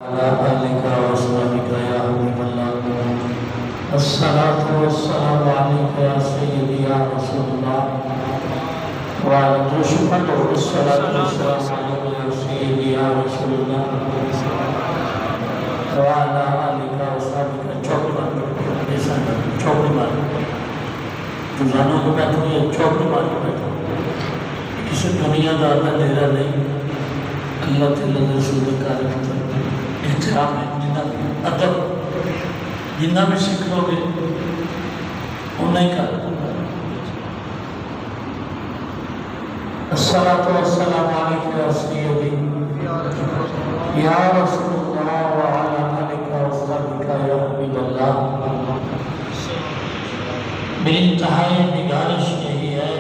على آلك وأصحابك يا حبيب الله الصلاة والسلام عليك يا سيدي يا رسول الله وعلى تشهد الصلاة والسلام عليك يا سيدي يا رسول الله وعلى آلك وأصحابك چوکڑی مار روزانوں کو بیٹھو یا چوکڑی مار کے بیٹھو کسی دنیا کا اندھیرا نہیں اللہ تعالیٰ رسول کاری احترام ہے جنہ ادب جنہ بھی سیکھ لو گے انہیں ہی کر الصلاة والسلام علیکہ یا سیدی یا رسول اللہ وعلا آلک وصحبک یا حبیب اللہ میری انتہائی نگارش یہی ہے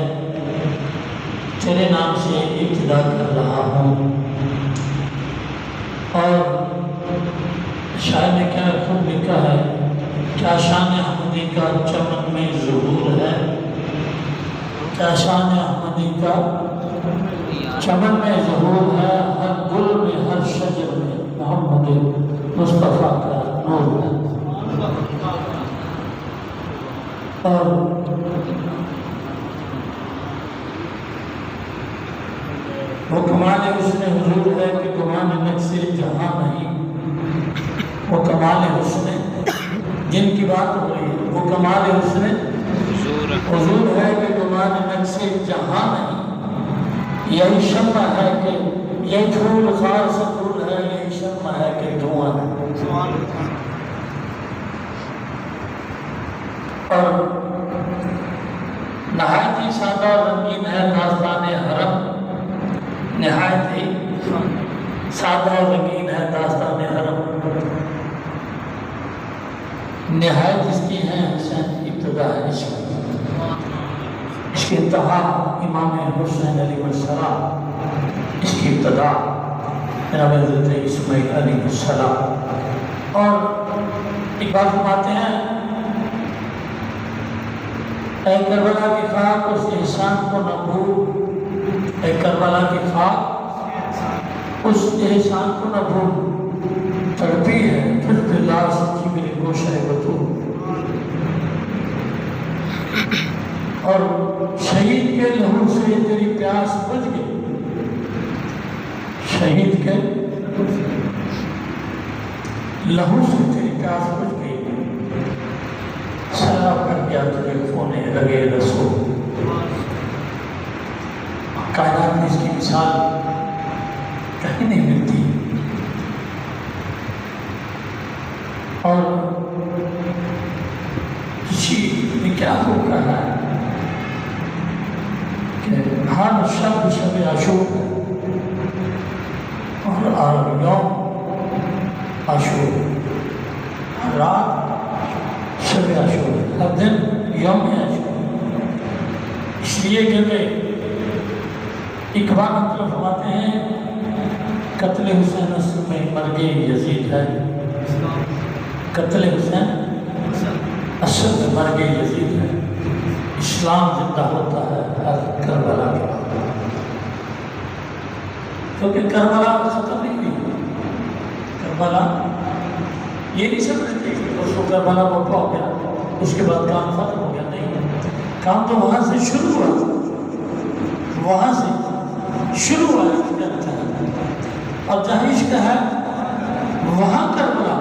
تیرے نام سے ابتدا کر رہا ہوں اور شاعر نے کیا خوب لکھا ہے کیا شان احمدی کا چمن میں ظہور ہے کیا شان احمدی کا چمن میں ظہور ہے ہر گل میں ہر شجر میں محمد مصطفیٰ کا نور ہے اور وہ کمال حسن حضور ہے کہ گمان نقص جہاں نہیں وہ کمال حسن جن کی بات ہو رہی ہے وہ کمال حسن حضور ہے کہ گمان نقص جہاں نہیں یہی شمع ہے کہ یہ پھول خاص پھول ہے یہی شمع ہے کہ دھواں ہے اور نہایت ہی سادہ رنگین ہے داستان حرم نہایت ہی سادہ رنگین ہے داستان حرم نہایت اس کی ہے حسین ابتدا ہے عشق اس کی انتہا امام حسین علیہ السلام اس کی ابتدا جناب حضرت اسماعیل علیہ السلام اور ایک بات فرماتے ہیں اے کربلا کی خاک اس احسان کو نہ بھول اے کربلا کی خاک اس احسان کو نہ بھول تڑپی ہے پھر دلہ سچی میری گوشہ بطور اور شہید کے لہو سے تیری پیاس بجھ گئی شہید کے لہو سے تیری پیاس بجھ گئی سلام کر گیا تجھے کھونے لگے رسول کائنات میں اس کی مثال کہیں نہیں ملتی اور کسی نے کیا ہو کہا ہے کہ ہر شب شب عاشور اور یوم عاشور ہر رات شب عاشور ہر دن یوم عاشور اس لیے کہ میں اقبال مطلب فرماتے ہیں قتل حسین اصل میں مرگ یزید ہے قتل حسین اصل میں مرگ یزید ہے اسلام زندہ ہوتا ہے ہر کربلا کے بعد کیونکہ کربلا ختم نہیں ہوئی کربلا یہ نہیں سمجھتے کہ اس کو کربلا موقع ہو گیا اس کے بعد کام ختم ہو گیا نہیں کام تو وہاں سے شروع ہوا وہاں سے شروع ہوا اور جہاں عشق ہے وہاں کربلا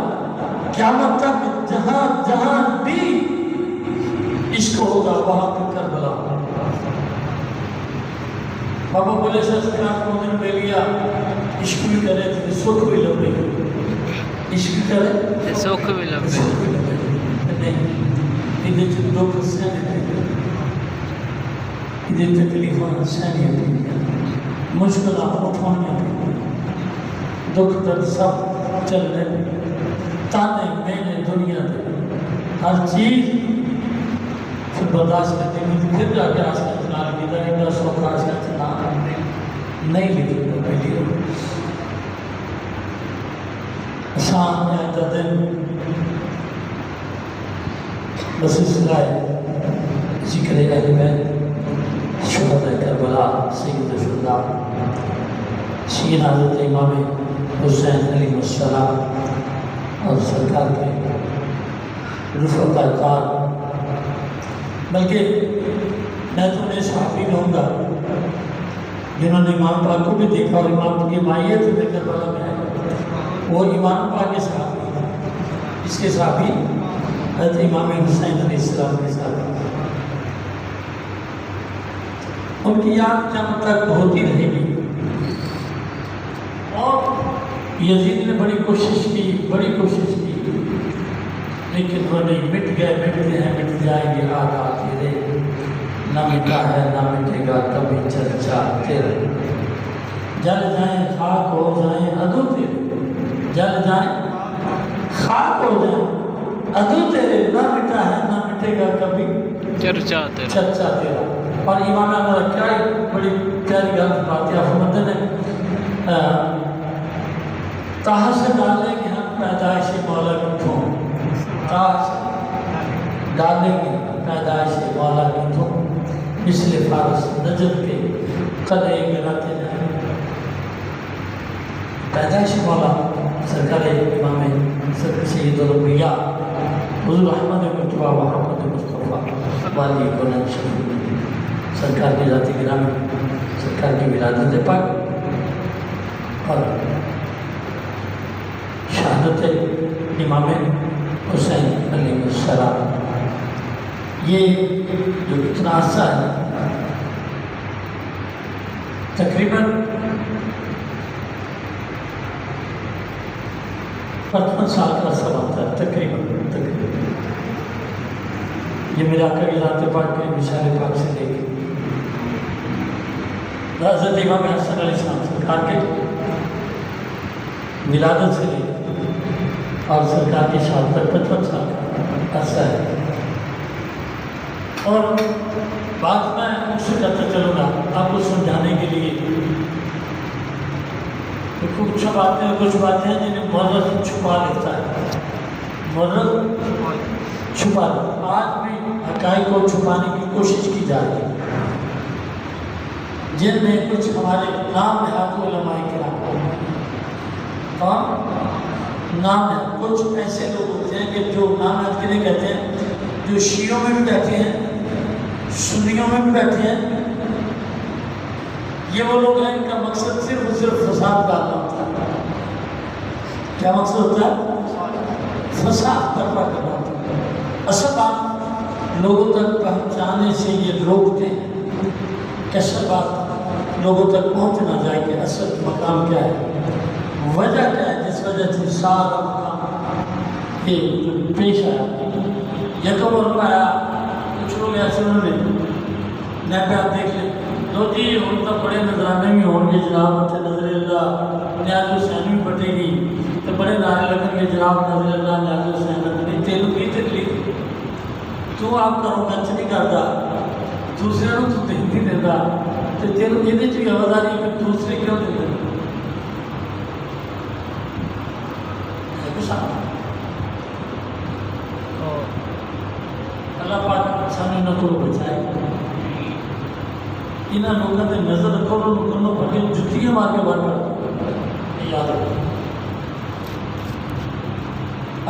قیامت تک جہاں جہاں بھی عشق ہوگا وہاں پہ کربلا بابا بولے سسکرات مومن پہ لیا عشق بھی کرے تو سکھ بھی لبے عشق کرے سکھ بھی لبے نہیں ادھر جو دو حسین ہے ادھر تکلیفوں حسینیت مشکلات اٹھانے دکھ درد سب چل رہے تانے مینے دنیا دے ہر چیز پھر برداشت کرتے ہیں پھر جا کے آسکا چنا لگی دا ایک سوکھا آسکا چنا نہیں لگی دا پہلی ہو آسان ہے دا دن بس اس لائے ذکر اہل بیت شہداء کربلا سید شہداء سید حضرت امام حسین علیہ السلام اور سرکار کے رفقا کار، بلکہ میں تو انہیں صحابی کہوں گا جنہوں نے امام پاک کو بھی دیکھا اور امام کی مائیت میں کربلا میں آئے، وہ امام پاک کے صحابی ہیں، اس کے صحابی حضرت امام حسین علیہ السلام کے صحابی، ان کی یاد قیامت تک ہوتی رہے گی۔ اور یزید نے بڑی کوشش کی، لیکن وہ نہیں، مٹ گئے ہیں، مٹ جائیں گے آگا تیرے، نہ مٹا ہے نہ مٹے گا کبھی چرچا تیرے، جل جائیں خاک ہو جائیں عدو تیرے، جل جائیں خاک ہو جائیں عدو تیرے، نہ مٹا ہے نہ مٹے گا کبھی چرچا تیرا۔ اور امام اعظم کیا بڑی پیاری گل بات ہے، فرماتے ہیں تاج سے ڈالیں گے ہم پیدائش مولا کی دھوم، تاج ڈالیں گے پیدائش مولا کی دھوم، مثل فارس نجد کے قلعے گراتے جائیں۔ پیدائش مولا سرکار امام سید الانبیاء حضور احمد مصطفیٰ محمد مصطفیٰ والی بلند شریف سرکار کی ذاتی گرامی، سرکار کی ولادت پاک اور شہادت امام حسین علیہ السلام، یہ جو اتنا عرصہ ہے تقریباً 55 سال کا عرصہ ہوتا ہے تقریباً۔ یہ میرے آقا کی ذات پاک کے مشعل پاک سے لے کے حضرت امام حسن علیہ السلام سرکار کے ولادت سے لے اور سرکار کی شہادت تک 55 سال کا عرصہ ہے۔ اور بات میں اس سے کرتا چلوں گا آپ کو سمجھانے کے لیے، کچھ باتیں ہیں جنہیں مورخ چھپا لیتا ہے، مورخ چھپا، آج بھی حقائق کو چھپانے کی کوشش کی جا رہی ہے، جن میں کچھ ہمارے نام نہاد علماء کرام اور نام ہے، کچھ ایسے لوگ ہوتے ہیں کہ جو نام نہاد کے لیے کہتے ہیں، جو شیعوں میں بھی بیٹھے ہیں، سنیوں میں بھی بیٹھے ہیں، یہ وہ لوگ ہیں ان کا مقصد صرف اور صرف فساد ڈالنا ہوتا ہے۔ کیا مقصد ہوتا ہے؟ فساد برپا کرنا ہوتا ہے۔ اصل بات لوگوں تک پہنچانے سے یہ روکتے ہیں کہ اصل بات لوگوں تک پہنچ نہ جائے کہ اصل مقام کیا ہے، وجہ کیا ہے جس وجہ سے سارا مقام یہ پیش آیا۔ یکم اور آیا، کچھ لوگ ایسے انہوں نے نیپیات دیکھ لیں، دو جی ان کا بڑے نظرانے بھی ہوں گے جناب، نظر اللہ نیاز حسین بھی بٹے گی تو بڑے نعرے لگیں گے جناب نظر اللہ نیاز حسین، تیروں کی تکلیف تو آپ کرو گنچ نہیں کرتا، دوسرے نو تو دین نہیں دیتا، تو تیروں یہ بھی آوازاری ہے کہ دوسرے کیوں دیتے ہیں؟ اللہ پاک سامنے نہ تو بچائے، انہاں لوگوں نے نظر رکھو اور کرنا پڑے جتیاں مار کے باہر کر یاد رکھو۔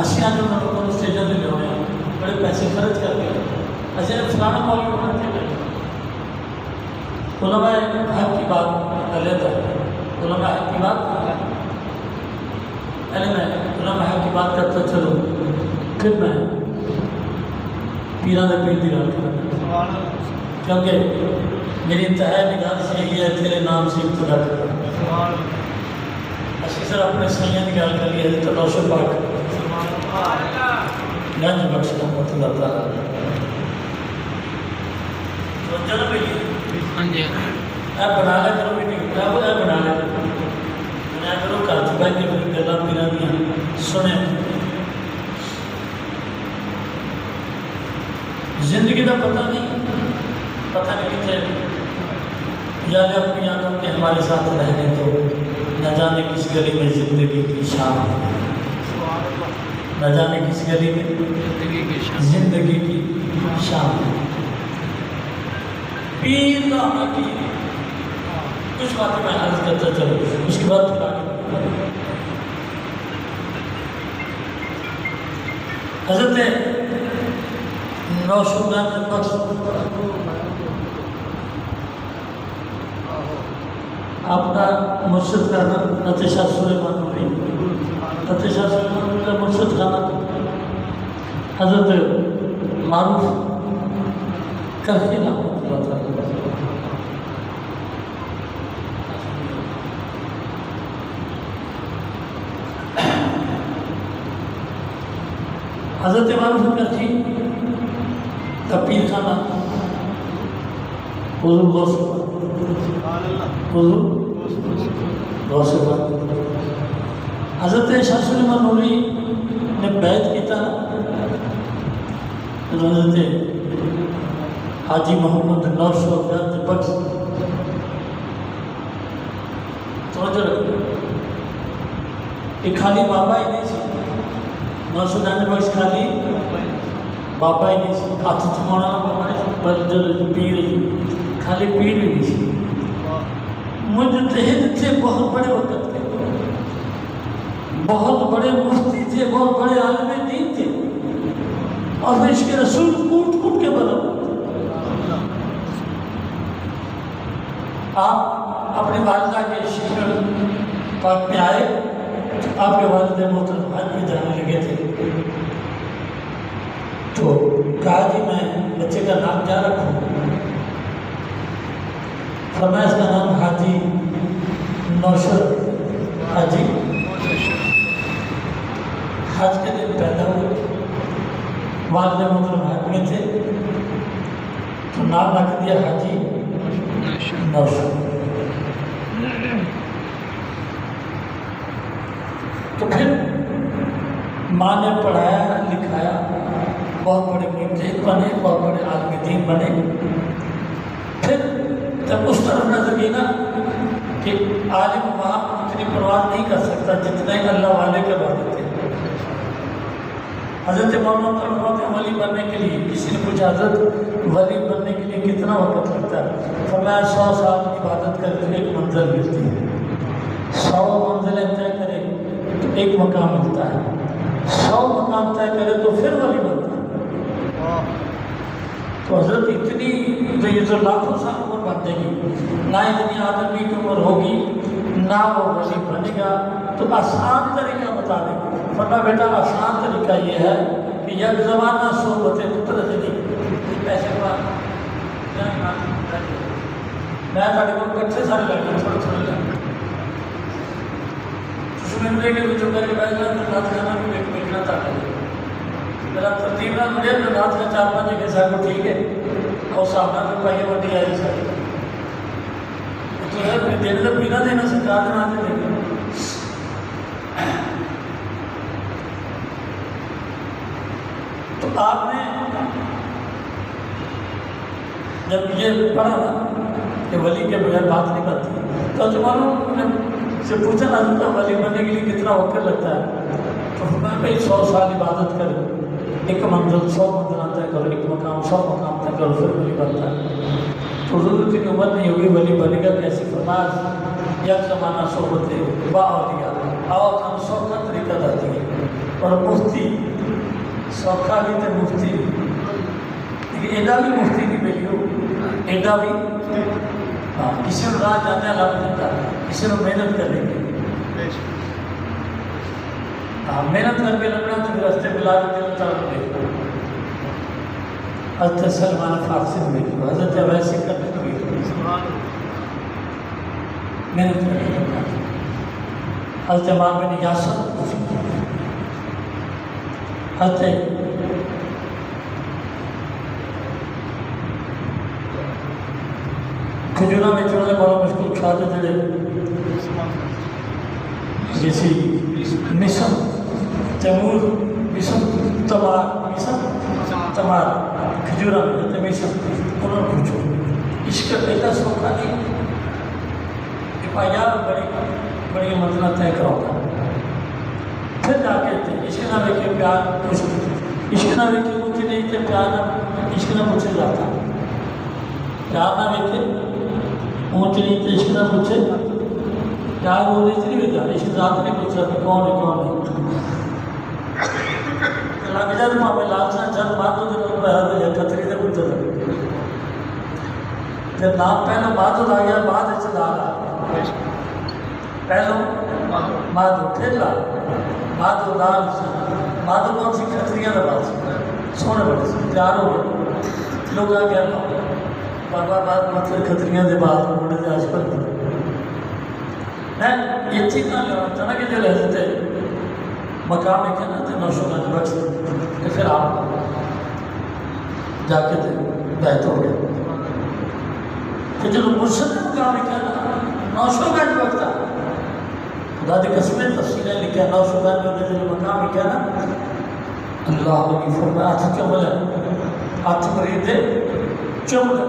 اسیاں جو نہ لوگوں نے اسٹیجوں سے لے ہوئے ہیں، بڑے پیسے خرچ کر کے ایسے فلانا مولوی ہونا چاہیے۔ علماء حق کی بات علیحدہ ہے، علماء حق کی بات پہلے میں علماء حق کی بات کرتا چلو، پھر میں پیران پیر دی گل کروں، کیونکہ میری انتہائی نگاہ سے یہ ہے تیرے نام سے ابتدا کرنا۔ اسی طرح اپنے سیاں کی گل کر لی حضرت روشن پاک گنج بخش رحمۃ اللہ تعالیٰ تو جنم بھی اے بنا لے کرو بھی نہیں، اے بنا لے کرو گھر چ بہ کے پھر گلاں پیراں دیاں سنے۔ زندگی کا پتہ نہیں کتنے یاد اپنی یادوں کے ہمارے ساتھ رہنے تو نہ جانے کس گلی میں زندگی کی شام ہے، نہ جانے کس گلی میں زندگی کی شام ہے۔ پیر کا ہونا کی کچھ باتیں میں عرض کرتا چلو، اس کے بعد پھر آگے حضرت نوشدان بخش اپنا مرشد کا نام نتیشہ سلیمان نوری، نتیشہ سلیمان نوری کا مرشد کا نام حضرت معروف کرخی نام ہوتا ہے۔ حضرت معروف کرخی کا پیر خانہ حضور غوث غوث حضرت شاہ سلیمان نوری نے بیعت کی تھا حضرت حاجی محمد نوشد بخش توجہ رکھو، یہ خالی بابا ہی نہیں سی، نوشد بخش خالی بابا ہی نہیں سی، ہاتھ تھمانا بابا پیر خالی پیر بھی نہیں سی، مجتہد تھے بہت بڑے وقت کے، بہت بڑے مفتی تھے، بہت بڑے عالم دین تھے، اور میں عشق رسول کوٹ کوٹ کے بنا۔ آپ اپنی والدہ کے شکر پاک میں آئے، آپ کے والد محترم حج میں جانے لگے تھے، تو کہا جی میں بچے کا نام کیا رکھوں؟ فرمایا اس کا نام حاجی نوشد، حاجی حج کے دن پیدا ہوئے، والد محترم حج میں تھے، تو نام رکھ دیا حاجی نوشد۔ تو پھر ماں نے پڑھایا لکھایا، بہت بڑے مجتہد بنے، بہت بڑے عالم دین بنے۔ پھر جب اس طرف نظر گئی نا کہ عالم وہاں اتنی پرواہ نہیں کر سکتا جتنے اللہ والے کے بارے تھے۔ حضرت محمد صلی اللہ علیہ وسلم ولی بننے کے لیے کسی نے پوچھا حضرت ولی بننے کے لیے کتنا وقت لگتا ہے؟ فرمایا 100 سال کی عبادت کر کے ایک منزل ملتی ہے، 100 منزلیں طے کرے تو ایک مقام ملتا ہے، 100 مقام طے کرے تو پھر ولی بنتا ہے۔ تو حضرت اتنی تو یہ تو لاکھوں سال عمر بن جائے گی، نہ اتنی آدمی کی عمر ہوگی نہ وہ ولی بنے گا، تو آسان طریقہ بتا دیں۔ فرمایا بیٹا آسان طریقہ یہ ہے کہ یک زمانہ صحبت مترجنی پیسے بات میں تھوڑے کو کچھے سارے لگے تھوڑے تھوڑے لگے سمجھنے کے بھی جو کر کے بیٹھ جاتا رات کھانا بھی ایک ملنا تھا میرا ترتیب نہ مجھے تو رات کا 4-5 کے ساتھ کو ٹھیک ہے اور سامنا تو پائیے بڑی آئی سر تو ہے دینے تو پینا دینا سکھا دینا آتے دیکھیں۔ تو آپ نے جب یہ پڑھا نا کہ ولی کے بغیر بات نہیں بنتی، تو معلوم نے سے پوچھا نا تو ولی بننے کے لیے کتنا وقت لگتا ہے؟ تو فرمایا بھائی 100 سال عبادت کرو، ایک منزل 100 منزل طے کرو، ایک مقام 100 مقام طے کرو، پھر ولی بنتا ہے۔ تو حضور اتنی عمر نہیں ہوگی ولی بنے گا کیسے؟ فرمایا یک زمانہ صحبت با اولیاء آؤ ہم سوکھا طریقہ داتی ہے، اور مفتی سوکھا بھی تے مفتی لیکن ایڈا بھی مفتی نہیں ملیو، ایڈا بھی ہاں کسی نے راہ جانے لگ دیتا، کسی نے محنت کرنے کی ہاں محنت کر کے لگنا تو راستے میں لا کے دل طرف دیکھو۔ حضرت سلمان فارسی میں دیکھو، حضرت ویسے کرنے کو دیکھو، محنت کرنے لگنا۔ حضرت امام بن یاسر، حضرت کھجورا میں چڑھنے بڑا مشکل کھاتے تھے جیسی مصر تیمور مصر تمار کھجورا میں جاتے مصر انہوں نے پوچھو عشق ایسا سوکھا نہیں کہ پایا بڑی منزلہ طے کرا ہوتا پھر جا کے تھے عشق نہ لے کے پیار عشق نہ لے کے مجھے نہیں تھے پیار عشق نہ مجھے جاتا پیار نہ لے کے اونچ نہیں تھے عشق نہ پوچھے پیار وہ نہیں تھی نہیں عشق ذات نہیں پوچھ رہا تھا کون ہے کون نہیں لگ جائے پاوے لال سا چل مادو دن ہر یا کتری دے پتر جب نام پہلو مادو آ گیا بعد لال آ پہلو مادو پھر لال مادو لال مادو کون سی کتریاں کا بات سونے بڑے سے تیار ہو گئے لوگ آ گیا بابا بات مطلب کتریاں دے بعد بڑے دے آج پر یہ چیز نہ لیا چاہنا کہ جو لہذتے مقام ہے کہ نا تے نوشو گنج بخش کہ پھر آپ جا کے تے بیت ہو گئے کہ جو مرشد مقام ہے کہ نا نوشو گنج بخش خدا دی قسمیں تفصیلیں لکھا نوشو گنج بخش جو مقام ہے کہ نا اللہ علیہ فرمایا ہاتھ کیوں ملے ہاتھ مرید دے چملے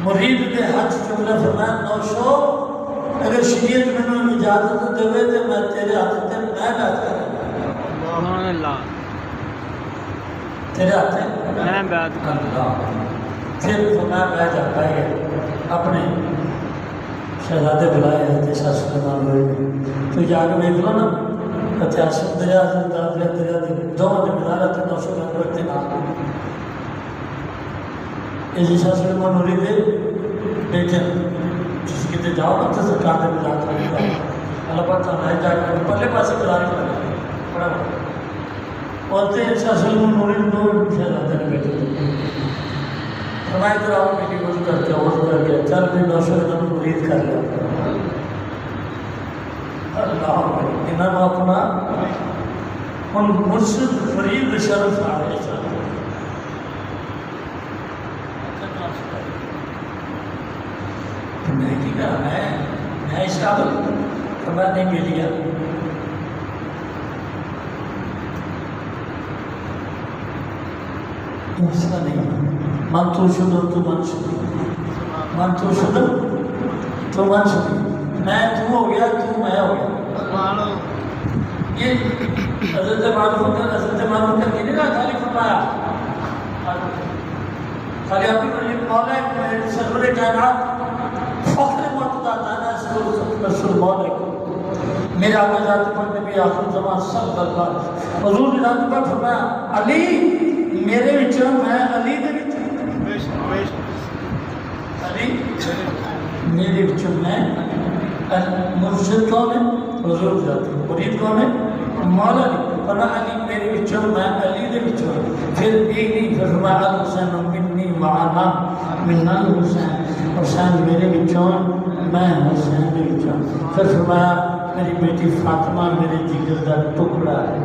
مرید دے حج جملہ فرمایا نوشو اگر شریعت میں نے اجازت دے تو میں تیرے ہاتھ تے میں بیعت کروں سبحان اللہ تیرے ہاتھ میں بیعت کروں پھر فرمایا میں جاتا ہے اپنے شہزادے بلائے حضرت شاہ سلیمان ہوئے تو جا کے دیکھ لو نا اتہاسک دریا دریا دونوں نے مزارہ تے نوشو گنج بخش دے نام یہ شاہ سلیمان ہوئی دے بیٹھے جس کی تے جاؤ نا تو سرکار دے مزار کرنے کا اللہ پاک تعالیٰ جا کے پہلے پاسے گزار کرنے بڑا بڑا اور تے شاہ سلیمان ہوئی دو شہزادے نے بیٹھے فرمائے تو آپ میری وضو کر کے چل بھی نوشو گنج مرید کر لیا اللہ انہوں نے اپنا ان مرشد فرید شرف آئے میں کی کہا میں اس قابل خبر نہیں ملیا ایسا نہیں من تو شدہ تو من شدہ من تو شدہ تو من شدہ میں تو ہو گیا تو میں ہو گیا یہ حضرت معلوم کر کے نہیں کہا خالی فرمایا خالی اپنی مولا سرور کائنات فخر معتدہ دانا رسول مولا کو میرے آقا ذات پر نبی آخر زمان صلی اللہ علیہ وسلم حضور ذات پر فرمایا علی میرے وچوں میں علی دے وچوں علی میرے وچوں میں مرشد کون ہے حضور ذات مرید کون ہے مولا علی فرمایا علی میرے وچوں میں علی دے وچوں پھر ایک نہیں فرمایا الحسین منی معنا منا الحسین حسین میرے وچوں میں حسین دے وچوں پھر فرمایا میری بیٹی فاطمہ میرے جگر دا ٹکڑا ہے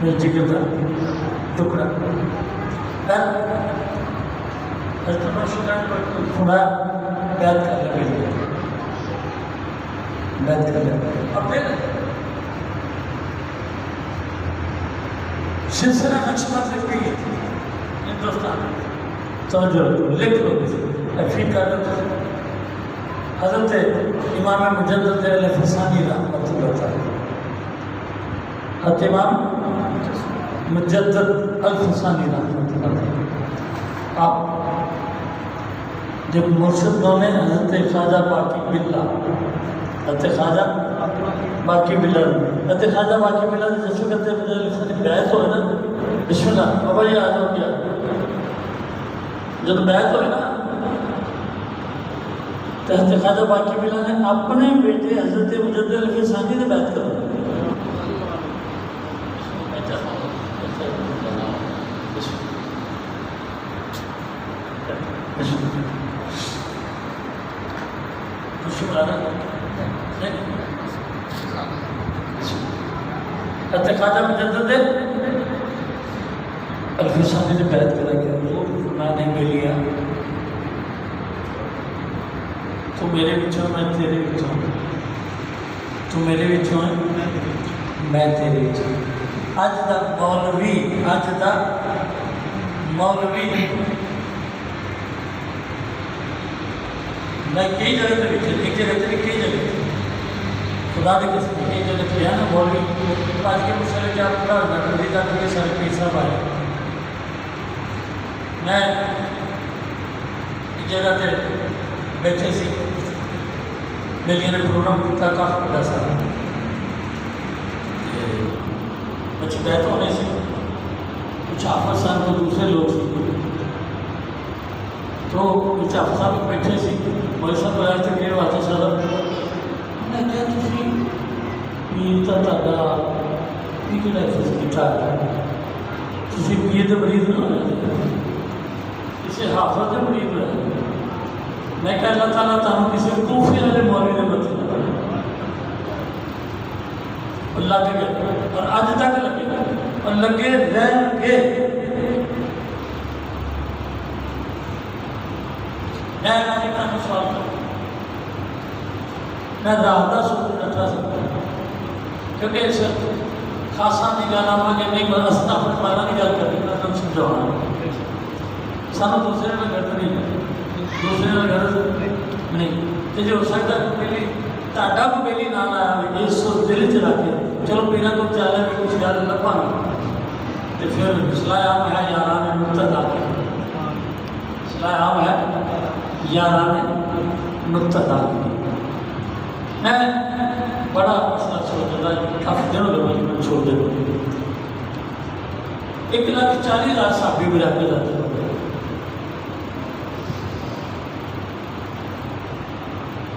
میرے جگر دا ٹکڑا پھر نوشو گنج بخش فرمایا بیعت کر لے بیعت کر لے اور پھر سلسلہ نقشبند لکھ گئی ہندوستان توجہ لکھ لو افریقہ حضرت امام مجدد الفسانی رحمۃ اللہ تعالی حضرت امام مجدد الفسانی رحمۃ اللہ تعالی آپ جب مرشد بنے حضرت خواجہ باقی باللہ حضرت خواجہ باقی باللہ حضرت خواجہ باقی باللہ جس وقت مجھے بیعت ہوئے نا بسم اللہ بابا یہ آج ہو گیا جب بیعت ہوئے نا تو حضرت خواجہ باقی باللہ نے اپنے بیٹے حضرت مجدد الفسانی نے بیعت کرا حضرت خواجہ مجدد الفسانی نے بیعت کرا کہ حضور میں نے ملیا تو میرے وچوں میں تیرے وچوں تو میرے وچوں میں تیرے وچوں اج دا مولوی میں کئی جگہ تے لکھے ایک جگہ تے کئی جگہ خدا کی قسم یہ جو لکھے ہیں نا مولوی آج کے مسئلے کیا پورا نٹری کا کیونکہ سارے پیر صاحب آئے میں ایک جگہ پہ بیٹھے سی میری نے پروگرام کیا کافی بڑا سارا بچے بیٹھ ہونے سے کچھ حافظ صاحب کو دوسرے لوگ سے تو کچھ حافظ صاحب بیٹھے سی مولوی صاحب آئے تھے میرے واجب صاحب میں کہا تھی پیر تا تاڈا یہ کہڑا ایکسس بیٹھا ہے تسی پیر دے مریض نہ ہونے اسے حافظ دے مریض ہے میں کہا اللہ تعالیٰ تعالیٰ کسی کوفی والے مولوی نے بچے اللہ کے گئے اور آج تک لگے اور لگے رہ گے میں نے سوال کروں میں راہدہ سکون رکھا سکتا کیونکہ اس خاصا نگانا مانگے نہیں بس اسنا فرمانا نگاہ کرنی میں تم سمجھوانا سانو دوسرے میں گھر نہیں ہے دوسرے میں گھر نہیں تو جو ہو سکتا ہے پہلی تاڑا کو پہلی نام آیا ہوئی یہ سو دل چلا کے چلو پینا کو چاہے بھی کچھ گال اللہ پانا تو پھر اصلاح عام ہے یاران نقطہ داخل اصلاح عام ہے یاران نقطہ داخل میں بڑا مسئلہ سوچ رہا ہے کافی دنوں کے بعد میں چھوڑ دے رہا 1,40,000 صحابی بھی رہتے رہتے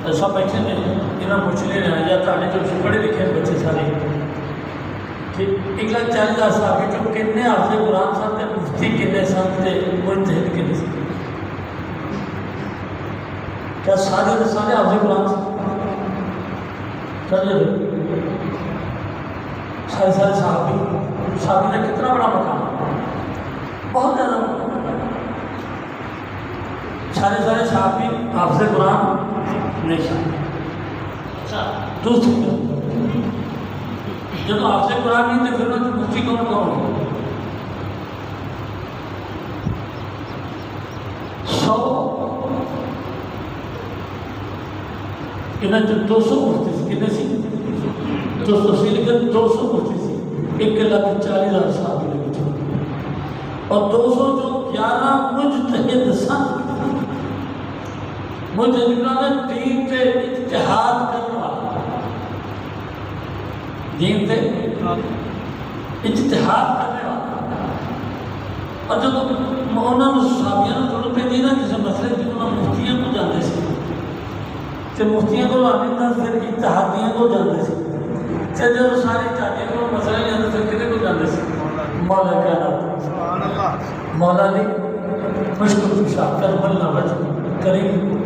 ایسا بیٹھے نے انہاں پوچھ لے رہے ہیں یا تاڑے جو پڑھے لکھے بچے سارے کہ 1,40,000 صحابی جو کتنے حافظ قرآن صاحب نے مفتی کتنے صاحب تھے مجتہد کتنے صاحب کیا سارے حافظ قرآن صاحب سارے صحابی نے کتنا بڑا مقام بہت زیادہ سارے صحابی حافظ قرآن نہیں اچھا دوسری جب حافظ قرآن نہیں تھے پھر مفتی کون ہو 200 مفتی سی کتنے سی 200 سی لیکن 200 مفتی سی 1,40,000 صحابی لگے اور 200 جو 11 مجتہد سن مجتہد دین پہ اجتہاد کرنے والا دین پہ اجتہاد کرنے والا اور جب انہوں نے صحابیاں تھوڑے پہ دینا کسی مسئلے کی انہوں نے مفتیاں کو جانے سے کہ مفتیاں کو آمین پھر اتحادیاں کو جانے سے کہ جب ساری اتحادیاں کو مسئلہ نہیں آتا پھر کنے کو جانے سے مولا کہنا مولا علی مشکل کشا کرم اللہ وجہ کریم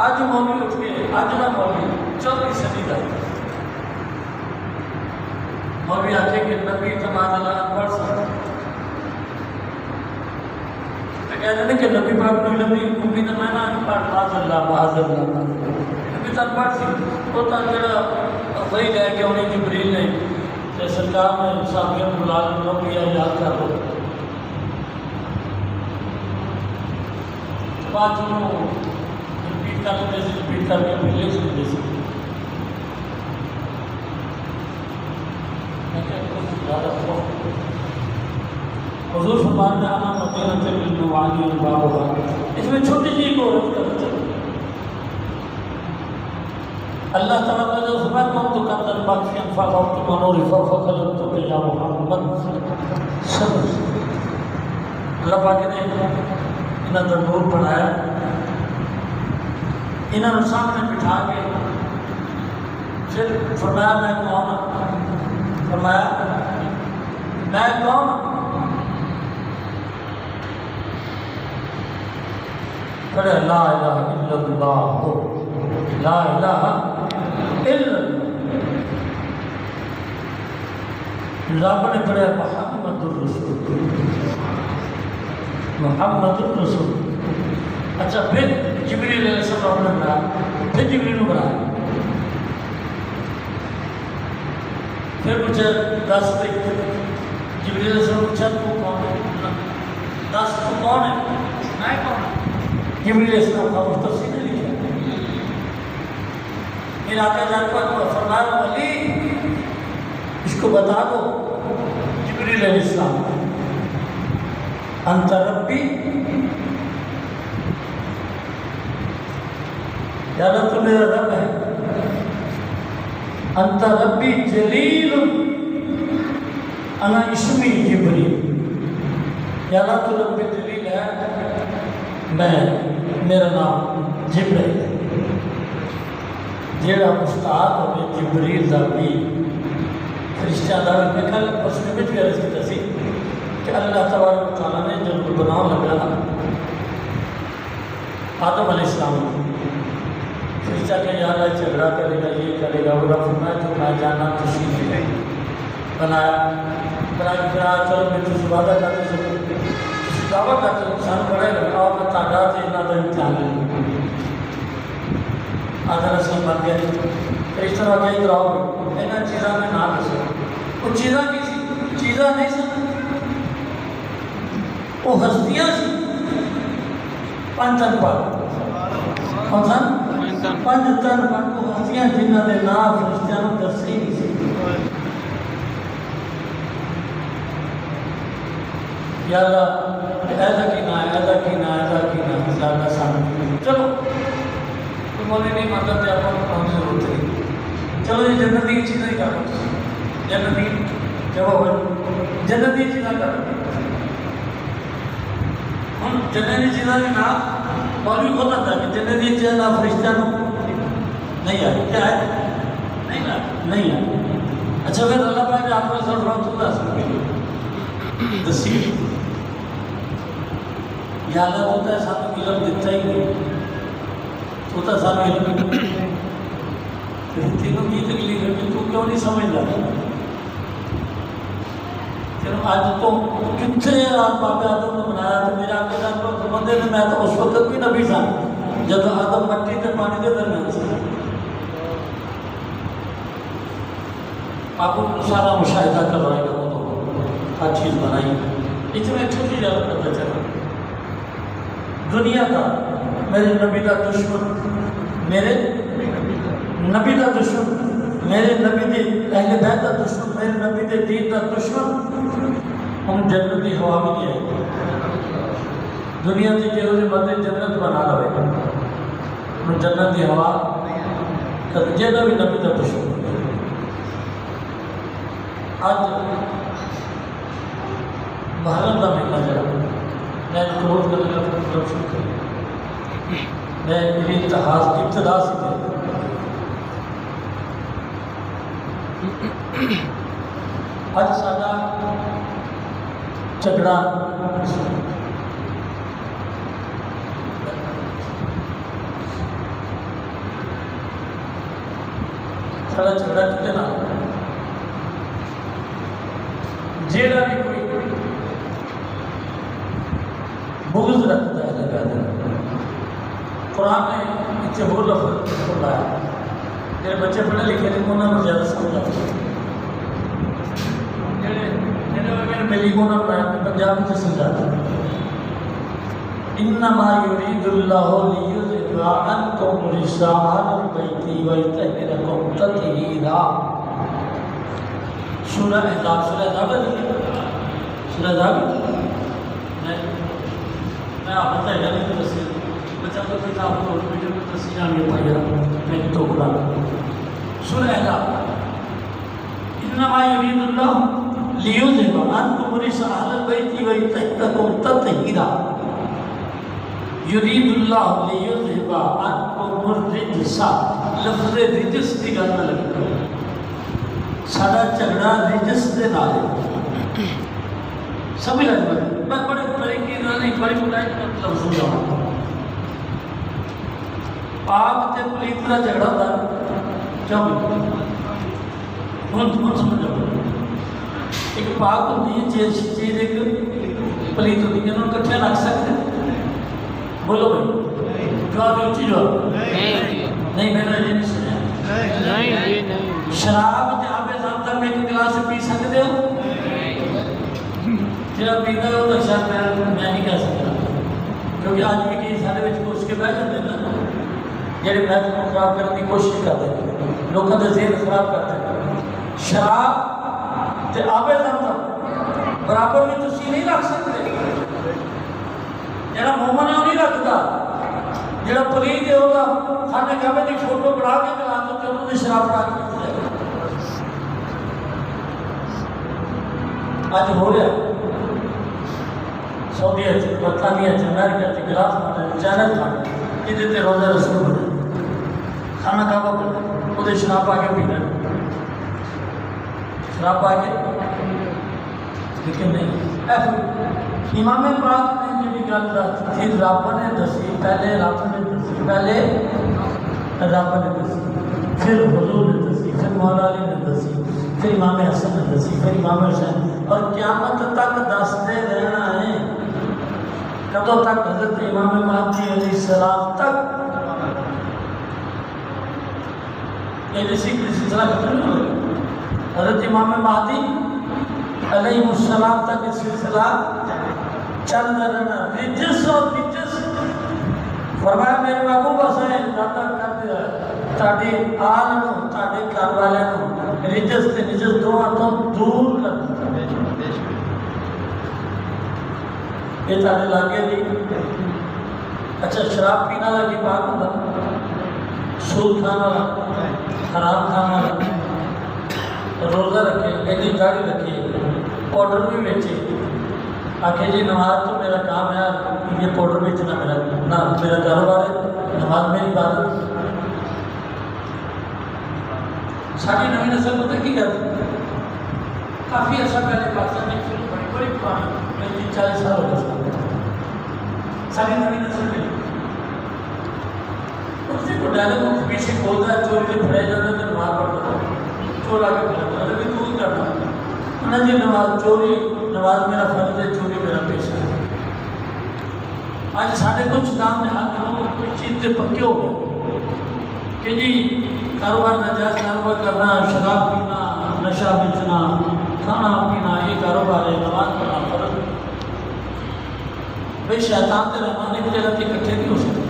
آج مولوی اٹھ کے آج نہ مولوی 14 صدی کا مولوی آکے کہ نبی تمام اللہ انبار ساتھ کہتے ہیں کہ نبی پاک نے نبی امید میں نا انبار باز اللہ نبی تن پاک سی وہ تن جڑا وہی لے کے انہیں جبریل نے کہ سرکار نے صحابیوں کو بلا نبی یاد کر لو بعد انہوں ریپیٹ کر کے پھر لکھ لیتے سے حضور فرمان نے آنا مدینہ بالنوانی البابا اس میں چھوٹی جی کو رکھ کرتے اللہ تعالیٰ نے جو فرمان کون تو کندن باقی انفا وقت منور فخلق تو کہ یا محمد صبر اللہ پاک نے انہاں کا نور بنایا انہوں نے سامنے بٹھا کے پھر فرمایا میں کون فرمایا میں کون کہے لا الہ الا اللہ لا الہ الا اللہ رب نے پڑھا محمد الرسول محمد الرسول اچھا پھر جبریل علیہ السلام نے بنایا پھر جبریل نے بنایا پھر مجھے 10 جبریل علیہ السلام پوچھا تو کون ہے 10 تو کون ہے میں کون جبریل علیہ السلام کا مختصر نے لکھا. میرے آقا جان کو فرمایا علی اس کو بتا دو جبریل علیہ السلام انت ربی یا اللہ تو میرا رب ہے. انت ربی جلیل انا اسمی جبریل. یا اللہ تو رب جلیل ہے میں میرا نام جبریل ہے. جیڑا استاد ہوئے جبریل دا بھی فرشتہ دا بھی. میں کل اس میں بھی عرض کی تھی کہ اللہ تبارک و تعالیٰ نے جب بناؤ لگا آدم علیہ السلام فرشتہ کہ یا اللہ جھگڑا کرے گا یہ کرے گا وہ رب فرمایا جو میں جانا تشریف لے بنایا بنا کے پھر چلو میں تجھے وعدہ کرتے سکوں تجھے دعویٰ کرتے سن پڑے گا اور میں تعداد اتنا دا امتحان لے آدھا رسول بن گیا. پھر اس طرح کہیں کراؤ اینا چیزاں میں نہ رسو. وہ چیزاں کی سی چیزاں نہیں سن وہ ہستیاں سی. پانچ تن پر کون سن پانچ تن پر وہ ہستیاں جنہ دے نام فرشتیاں نو دسی نہیں سی. یا اللہ ایسا کی نہ ایسا کی نہ ایسا کی نہ زیادہ سامنے چلو مولی نہیں مانتا تھے آپ کو کون سی ضرورت ہے. چلو یہ جنت کی چیزیں ہی کرو. جنت کی جب ہو جنت کی چیزیں کرو ہم جنت کی چیزیں بھی نہ مولی خود آتا ہے کہ جنت کی چیزیں نہ فرشتہ نو نہیں آئی. کیا ہے نہیں آئی. اچھا پھر اللہ پاک نے آپ کو سر رہا تو دس دسی یا اللہ ہوتا ہے ساتھ علم دیتا ہی نہیں ہوتا ساتھ علم تینوں کی تکلیف ہے کہ تو کیوں نہیں سمجھ رہا. چلو آج تو کتنے آپ بابے آدم نے بنایا تو میرے آگے جان کو بندے نے میں تو اس وقت بھی نبی تھا جب آدم مٹی کے پانی کے درمیان سے آپ کو سارا مشاہدہ کروائے گا وہ تو ہر چیز بنائی. اتنے اچھی چیز یاد کرتا چلا دنیا کا میرے نبی کا دشمن میرے نبی کا دشمن میرے نبی دے اہل بیت کا دشمن میرے نبی دے دین کا دشمن ہم جنتی ہوا بھی نہیں آئے. دنیا کی جو بندے جنت بنا رہے ہم جنت کی ہوا جیسا بھی نبی کا دشمن. آج محرم کا مہینہ جڑا میں کلوز کرنے کا پروگرام شروع کیا. میں میری ابتدا سے آج سارا جھگڑا سارا جھگڑا کتنے نہ جیڑا بھی کوئی بغض رکھتا ہے لگا دے. قرآن نے اتنے ہو لفظ بتایا میرے بچے پڑھے لکھے تھے انہوں نے زیادہ سمجھا میرے ملی کو نہ پڑھا پنجاب میں سمجھاتا. انما یرید اللہ لیذھب عنکم الرجس اہل البیت ویطہرکم تطہیرا. سورہ احزاب سورہ احزاب میں آپ بتائے گا نہیں تو تصویر بچہ تو کتاب کو ویڈیو میں تصویر آنے پائی گا میں نے تو قرآن سورہ احزاب انما یرید اللہ لیذھب عنکم الرجس اہل البیت ویطہرکم تطہیرا. یرید اللہ لیذھب عنکم الرجس لفظ رجس کی گل نہ لگے سارا جھگڑا رجس دے نال سمجھ لگ میں بڑے طریقے نہیں بڑی بڑائی مطلب سمجھاؤں. پاک تے پلیت کا جھگڑا ہوتا ہے جب سمجھو ایک پاک ہوتی ہے چیز ایک پلیت ہوتی ہے انہوں کٹھے رکھ سکتے بولو بھائی جواب اونچی جواب نہیں میں نے یہ نہیں سنیا. شراب جہاں پہ ضابطہ میں ایک گلاس پی سکتے ہو جب پیتا ہو تو شاید میں نہیں کہہ سکتا کیونکہ آج بھی کئی سارے بچ کو جاتے ہیں نا جہے محفل کو خراب کرنے کی کوشش کرتے ہیں، لوگوں کے ذہن خراب کرتے ہیں. شراب تے آب زمزم برابر میں تسی نہیں رکھ سکتے. جڑا مومن ہے وہ نہیں رکھتا، جڑا پلید ہے وہ خانے کعبے کی فوٹو بنا کے چلا دو انہوں نے شراب بنا کے دے. آج ہو رہا سعودی برطانیہ امریکہ گلاس مانے چینل مانے یہ دیتے روزہ رسول بنے کھانا کعبہ بنے وہ شراب آ کے پینا شراب آ کے، لیکن نہیں. امام پاک نے جی گل تھی رب نے دسی، پہلے رب نے دسی، پہلے رب نے دسی، پھر حضور نے دسی، پھر مولا علی نے دسی، پھر امام حسن نے دسی، پھر امام حسین، اور قیامت تک دستے رہنا ہے. کدوں تک؟ حضرت امام مہدی علیہ السلام تک. یہ جیسی سلسلہ ختم نہیں ہوگا. حضرت امام مہدی علیہ السلام تک یہ سلسلہ چل رہنا. رجس اور رجس فرمایا میرے محبوب حسین زیادہ کر دیا تاڑی آل نو تاڑی گھر والے نو رجس تے نجس دونوں تو دور کر دیا. یہ تاڑے لاگے دی اچھا شراب پینا لگی پاک ہوتا، سود کھانا لگا، حرام کھانا لگا، روزہ رکھے، ایڈی گاڑی رکھے، پاؤڈر بھی بیچے. آکھے جی نماز تو میرا کام ہے، یہ پاؤڈر بیچنا میرا کاروبار ہے، نماز میری عبادت. ساری نئی نسل پتہ کی کرتی؟ کافی عرصہ پہلے پاکستان کی فلم بڑی پرانی 40 سال ہو گئے ساری نئی نسل میں اس نے کو ڈائلگ پیچھے کھولتا ہے، چور کے پھڑے جاتے ہیں تو نماز پڑھتا ہے، چور آگے پھڑتا ہے، ابھی تو ہی کرنا انہیں جی نماز چوری، نماز میرا فرض ہے، چوری میرا پیشہ ہے. آج ساڑھے کچھ کام نے ہاتھ لوگ کچھ چیز سے پکے ہو گئے کہ جی کاروبار ناجائز کاروبار کرنا، شراب پینا، نشہ بیچنا، کھانا پینا یہ کاروبار ہے، نماز پڑھنا فرض. بھئی شیطان تے رحمانے کی جگہ تے اکٹھے نہیں ہو سکتے.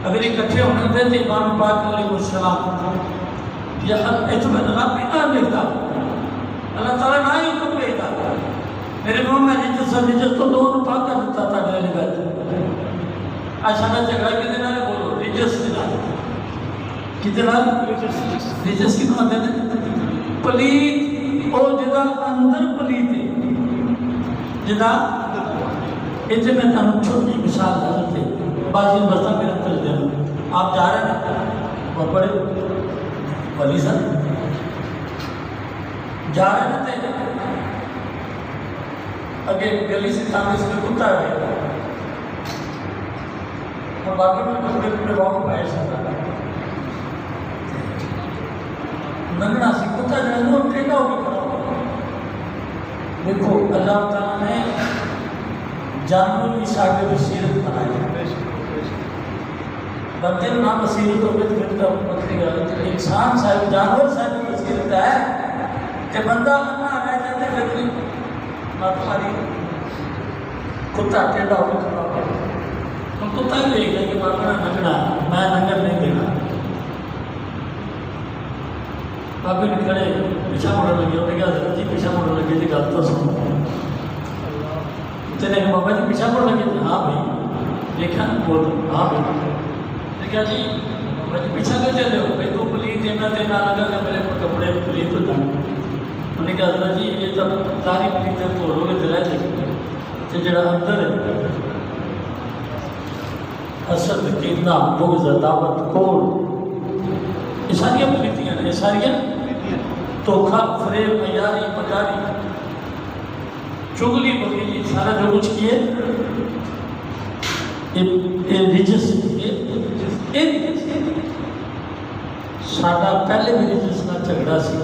اگر اکٹھے ہونے دے تو امام پاک علیہ السلام یہ خط اعتماد رب بھی نہ لکھتا، اللہ تعالیٰ نہ ہی حکم لیتا. میرے منہ میں رجس اور رجس تو دونوں پاک کر دیتا تھا ڈیلی بیت. آج سارا جھگڑا کتنا ہے بولو رجس کتنا رجس کتنا دے دیں پلید او جدا اندر پلید ہے جدا. ایسے میں تمہیں چھوٹی مثال حضرت ہے بازی برسہ میرا کر دیا. آپ جا رہے ہیں بہت بڑے ولی صاحب جا رہے تھے اگے گلی سے سامنے سے کتا ہے اور باقی میں کپڑے کپڑے باؤں پائے سکتا نگنا سی کتا جائے وہ ٹھیکا ہو کے کھڑا ہو. دیکھو اللہ تعالیٰ نے جانور کی ساڑھے بصیرت بنائی، بندے نہ بصیرت ہو گئے تو پھر تو بکری گا. انسان صاحب جانور صاحب بصیرت ہے کہ بندہ اپنا رہ جاتے پھر مات ماری کتا ٹیڑا ہو کے کھڑا ہو. ہم کتا ہی لے گئے کہ بابا نگنا میں نگر نہیں دینا. بابے نے کھڑے پیچھا مڑ لگے انہوں نے کہا حضرت جی پیچھا مڑ لگے جی گل تو سنو. تو نے بابا جی پیچھا مڑ لگے ہاں بھائی دیکھا بول ہاں بھائی. کیا جی بابا جی پیچھا کر چلے ہو بھائی تو پلیت دینا دینا لگا کہ میرے کپڑے پلیت ہوتا. انہوں نے کہا حضرت جی یہ تو ساری پلیت تو ہو گئے دلائے تو جڑا اندر ہے حسد کینہ بغض عداوت کوڑ یہ ساری پلیتیاں ہیں. یہ ساری دھوکھا فریب عیاری پکاری چگلی بغیلی سارا جو کچھ کیے یہ رجس ساڈا پہلے بھی رجس نہ جھگڑا سی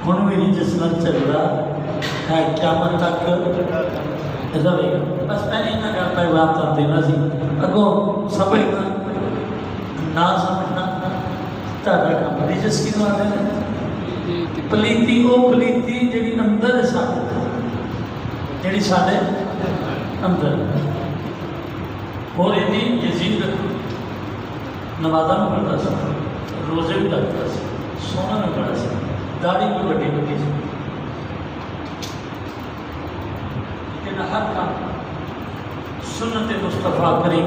ہن بھی رجس نہ جھگڑا ہے قیامت تک رہے گا. بس پہلے نہ کرتا ہے بات کر دینا سی اگوں سمجھنا نہ سمجھنا تہاڈا کام. رجس کینوں آندے نے پلیتی او پلیتی جڑی اندر ہے ساڈے جڑی ساڈے اندر اور یہ یزید نمازاں بھی پڑھتا سا، روزے بھی رکھتا سا، سونا بھی پڑا سا، داڑھی بھی بڑی بڑی سی، لیکن ہر کام سنت مصطفیٰ کریم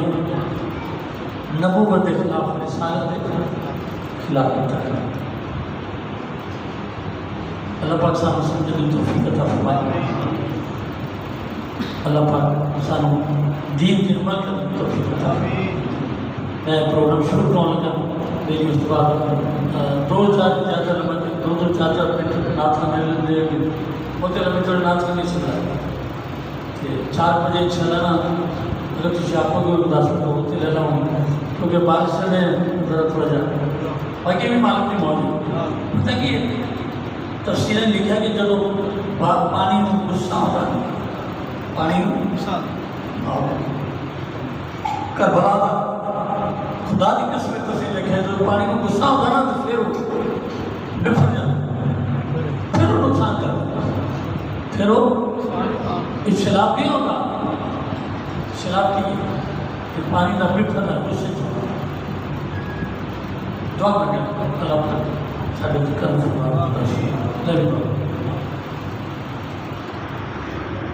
نبوت کے خلاف، رسالت کے خلاف ہوتا ہے۔ اللہ پاک سانو سمجھنے کی توفیق عطا فرمائے، اللہ پاک سانو دین کی عمل کرنے کی توفیق عطا فرمائے۔ میں پروگرام شروع کرنے لگا، میری اس بعد دو چار منٹ نعت کرنے لگے، ہوتے لگے تھوڑے نعت کرنے سے لگا کہ 4 بجے انشاءاللہ نا اگر کسی آپ کو اداس ہوتے لے رہا ہوں کیونکہ بارش سے میں ضرورت پڑ جاتا باقی بھی معلوم نہیں موجود پتہ کہ تفسیریں لکھا کہ جب پانی میں غصہ ہوتا ہے، پانی کربلا کا خدا کی قسم تفسیر لکھا ہے جب پانی میں غصہ ہوتا نا تو پھر وہ بفر جاتا، پھر وہ نقصان کرتا، پھر وہ انشلاب نہیں ہوتا، انشلاب کی کہ پانی کا بفر ہے غصے سے دعا کریں اللہ پر سارے ذکر فرمائے۔